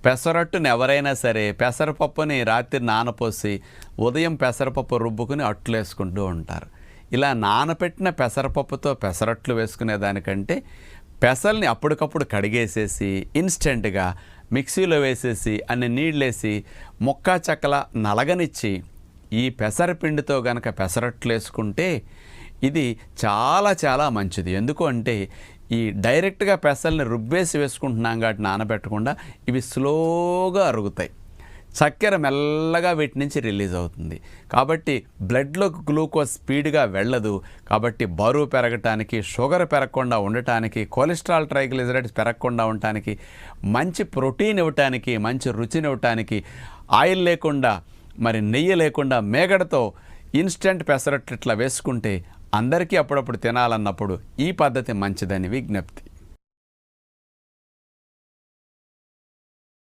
పెసరట్టుని ఎవరైనా సరే పెసరపప్పుని రాత్రి నానపోసి ఉదయం పెసరపప్పు రుబ్బుకుని అట్లు వేసుకుంటూ ఉంటారు. ఇలా నానపెట్టిన పెసరపప్పుతో పెసరట్లు వేసుకునే దానికంటే పెసల్ని అప్పటికప్పుడు కడిగేసేసి ఇన్స్టెంట్గా మిక్సీలో వేసేసి అన్ని నీళ్ళేసి ముక్కా చెక్కల నలగనిచ్చి ఈ పెసరపిండితో గనక పెసరట్లు వేసుకుంటే ఇది చాలా చాలా మంచిది. ఎందుకు అంటే ఈ డైరెక్ట్గా పెసల్ని రుబ్బేసి వేసుకుంటున్నాం కాబట్టి నానబెట్టకుండా ఇవి స్లోగా అరుగుతాయి. చక్కెర మెల్లగా వీటి నుంచి రిలీజ్ అవుతుంది కాబట్టి బ్లడ్లోకి గ్లూకోజ్ స్పీడ్గా వెళ్ళదు. కాబట్టి బరువు పెరగటానికి, షుగర్ పెరగకుండా ఉండటానికి, కొలెస్ట్రాల్ ట్రైగ్లిజరైడ్స్ పెరగకుండా ఉండటానికి, మంచి ప్రోటీన్ ఇవ్వటానికి, మంచి రుచిని ఇవ్వటానికి, ఆయిల్ లేకుండా మరి నెయ్యి లేకుండా మేగడతో ఇన్స్టెంట్ పెసరట్లు ఇట్లా వేసుకుంటే అందరికీ అప్పుడప్పుడు తినాలన్నప్పుడు ఈ పద్ధతి మంచిదని విజ్ఞప్తి.